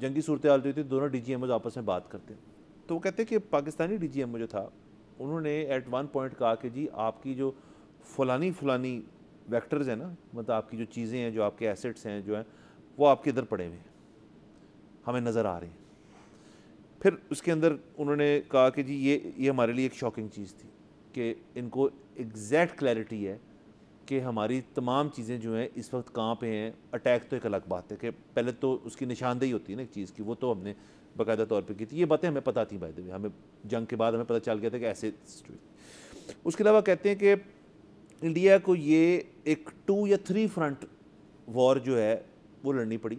جنگی صورتحال ہوئی تھی, دونوں ڈی جی ایم اوز آپس میں بات کرتے ہیں, تو وہ کہتے ہیں کہ Pakistani D G M O جو تھا انہوں نے ایٹ ون پوائنٹ کہا کہ جی آپ کی جو فلانی ویکٹرز ہیں نا, مطلب آپ کی جو چیزیں ہیں, جو آپ کے ایسٹس ہیں جو ہیں, وہ آپ کے ادھر پڑے ہوئے ہیں, ہمیں نظر آ رہے ہیں. پھر اس کے اندر انہوں نے کہا کہ جی یہ ہمارے لیے ایک شاکنگ چیز تھی کہ ان کو ایگزیکٹ کلیئرٹی ہے کہ ہماری تمام چیزیں جو ہیں اس وقت کہاں پہ ہیں. اٹیک تو ایک الگ بات ہے کہ پہلے تو اس کی نشاندہی ہوتی ہے نا ایک چیز کی, وہ تو ہم نے باقاعدہ طور پہ کی تھی. یہ باتیں ہمیں پتہ تھیں بائی دی وے, ہمیں جنگ کے بعد ہمیں پتہ چل گیا تھا کہ ایسے. اس کے علاوہ کہتے ہیں کہ انڈیا کو یہ ایک 2 یا 3 فرنٹ وار جو ہے وہ لڑنی پڑی,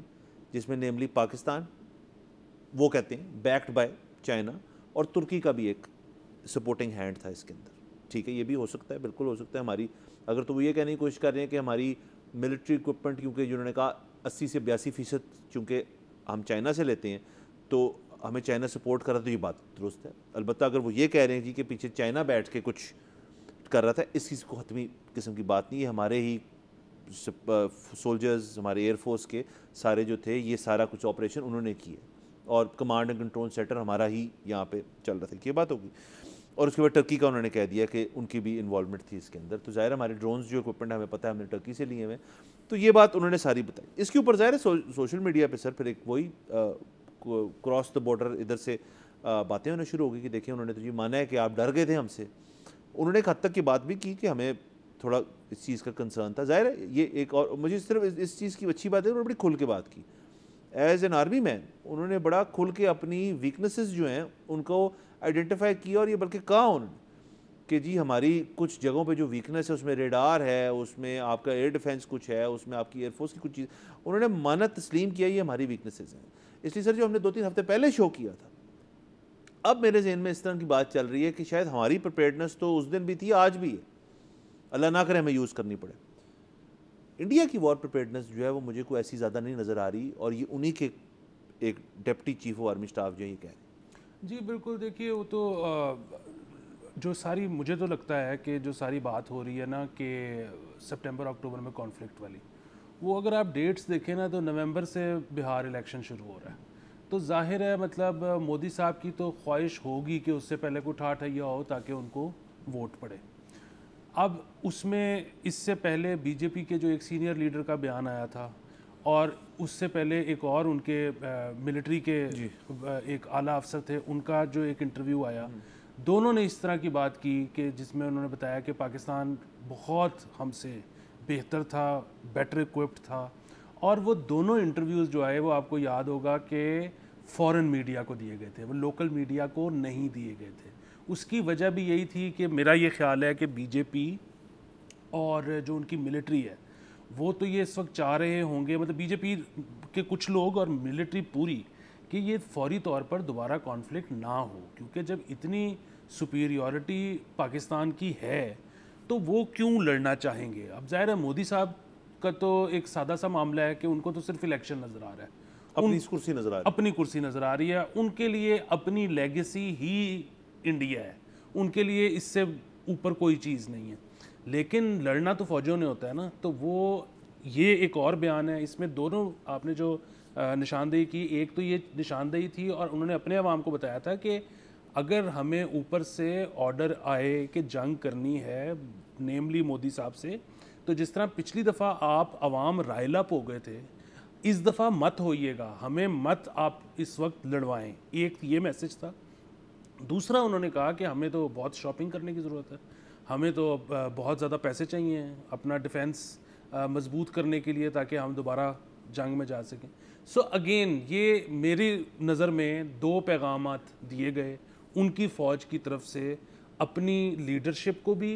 جس میں نیملی پاکستان, وہ کہتے ہیں بیکڈ بائی چائنا, اور ترکی کا بھی ایک سپورٹنگ ہینڈ تھا اس کے اندر. ٹھیک ہے, یہ بھی ہو سکتا ہے, بالکل ہو سکتا ہے. ہماری اگر تو وہ یہ کہنے کی کوشش کر رہے ہیں کہ ہماری ملٹری اکوپمنٹ, کیونکہ جنہوں نے کہا 80 سے 82% چونکہ ہم چائنا سے لیتے ہیں تو ہمیں چائنا سپورٹ کر رہا, تو یہ بات درست ہے. البتہ اگر وہ یہ کہہ رہے ہیں جی کہ پیچھے چائنا بیٹھ کے کچھ کر رہا تھا, اس چیز کو حتمی قسم کی بات نہیں ہے. ہمارے ہی سولجرز, ہمارے ایئر فورس کے سارے جو تھے, یہ سارا کچھ آپریشن انہوں نے کیے, اور کمانڈ اینڈ کنٹرول سینٹر ہمارا ہی یہاں پہ چل رہا تھا. یہ بات ہوگی. اور اس کے بعد ٹرکی کا انہوں نے کہہ دیا کہ ان کی بھی انوالومنٹ تھی اس کے اندر. تو ظاہر ہے ہمارے ڈرونز جو اکوپمنٹ ہمیں پتہ ہے ہم نے ٹرکی سے لیے ہوئے, تو یہ بات انہوں نے ساری بتائی. اس کے اوپر ظاہر ہے سوشل میڈیا پہ سر پھر ایک وہی کراس دا بارڈر ادھر سے باتیں ہونا شروع ہو گئی کہ دیکھیں انہوں نے تو یہ مانا ہے کہ آپ ڈر گئے تھے ہم سے. انہوں نے ایک حد تک کی بات بھی کی کہ ہمیں تھوڑا اس چیز کا کنسرن تھا. ظاہر ہے یہ ایک, اور مجھے صرف اس چیز کی اچھی بات ہے, انہوں نے بڑی کھل کے بات کی. ایز این آرمی مین انہوں نے بڑا کھل کے اپنی ویکنیسز جو ہیں ان کو آئیڈینٹیفائی کیا, اور یہ بلکہ کہا انہوں نے کہ جی ہماری کچھ جگہوں پہ جو ویکنیس ہے اس میں ریڈار ہے, اس میں آپ کا ایئر ڈیفینس کچھ ہے, اس میں آپ کی ایئر فورس کی کچھ چیز, انہوں نے مانا تسلیم کیا یہ ہماری ویکنیسز ہیں. اس لیے سر جو ہم نے 2-3 ہفتے پہلے شو کیا تھا, اب میرے ذہن میں اس طرح کی بات چل رہی ہے کہ شاید ہماری پریپیئرڈنس تو اس دن بھی تھی, آج بھی ہے, اللہ نہ کرے ہمیں یوز کرنی پڑے. انڈیا کی وار پریپیئرڈنس جو ہے وہ مجھے کوئی ایسی زیادہ نہیں نظر آ رہی, اور یہ انہی کے ایک deputy chief of army staff جو یہ کہہ رہے ہیں. جی بالکل, دیکھیے وہ تو جو ساری, مجھے تو لگتا ہے کہ جو ساری بات ہو رہی ہے نا کہ سپٹمبر اکتوبر میں کانفلکٹ والی, وہ اگر آپ ڈیٹس دیکھیں نا تو نومبر سے بہار الیکشن شروع ہو رہا ہے. تو ظاہر ہے مطلب مودی صاحب کی تو خواہش ہوگی کہ اس سے پہلے کوئی ٹھاٹھیا ہو تاکہ ان کو ووٹ پڑے. اب اس میں اس سے پہلے بی جے پی کے جو ایک سینئر لیڈر کا بیان آیا تھا, اور اس سے پہلے ایک اور ان کے ملٹری کے ایک اعلیٰ افسر تھے, ان کا جو ایک انٹرویو آیا, دونوں نے اس طرح کی بات کی کہ جس میں انہوں نے بتایا کہ پاکستان بہت ہم سے بہتر تھا, بیٹر اکوپڈ تھا. اور وہ دونوں انٹرویوز جو آئے وہ آپ کو یاد ہوگا کہ فورن میڈیا کو دیے گئے تھے, وہ لوکل میڈیا کو نہیں دیے گئے تھے. اس کی وجہ بھی یہی تھی کہ میرا یہ خیال ہے کہ بی جے پی اور جو ان کی ملٹری ہے وہ تو یہ اس وقت چاہ رہے ہوں گے, مطلب بی جے پی کے کچھ لوگ اور ملٹری پوری, کہ یہ فوری طور پر دوبارہ کانفلکٹ نہ ہو, کیونکہ جب اتنی سپیریورٹی پاکستان کی ہے تو وہ کیوں لڑنا چاہیں گے. اب ظاہر ہے مودی صاحب کا تو ایک سادہ سا معاملہ ہے کہ ان کو تو صرف الیکشن نظر آ رہا ہے, اپنی کرسی نظر آ رہی ہے, اپنی کرسی نظر آ رہی ہے. ان کے لیے اپنی لیگیسی ہی انڈیا ہے, ان کے لیے اس سے اوپر کوئی چیز نہیں ہے. لیکن لڑنا تو فوجوں نے ہوتا ہے نا, تو وہ یہ ایک اور بیان ہے. اس میں دونوں آپ نے جو نشاندہی کی, ایک تو یہ نشاندہی تھی اور انہوں نے اپنے عوام کو بتایا تھا کہ اگر ہمیں اوپر سے آرڈر آئے کہ جنگ کرنی ہے نیملی مودی صاحب سے, تو جس طرح پچھلی دفعہ آپ عوام رائل اپ ہو گئے تھے, اس دفعہ مت ہوئیے گا, ہمیں مت آپ اس وقت لڑوائیں. ایک یہ میسج تھا. دوسرا انہوں نے کہا کہ ہمیں تو بہت شاپنگ کرنے کی ضرورت ہے, ہمیں تو بہت زیادہ پیسے چاہیے اپنا ڈیفینس مضبوط کرنے کے لیے تاکہ ہم دوبارہ جنگ میں جا سکیں. سو اگین یہ میری نظر میں 2 پیغامات دیے گئے ان کی فوج کی طرف سے, اپنی لیڈرشپ کو بھی,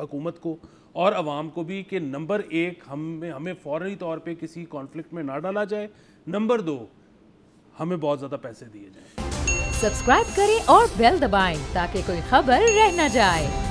حکومت کو اور عوام کو بھی, کہ نمبر 1 ہمیں فوری طور پہ کسی کانفلکٹ میں نہ ڈالا جائے, نمبر 2 ہمیں بہت زیادہ پیسے دیے جائیں. سبسکرائب کریں اور بیل دبائیں تاکہ کوئی خبر رہ نہ جائے.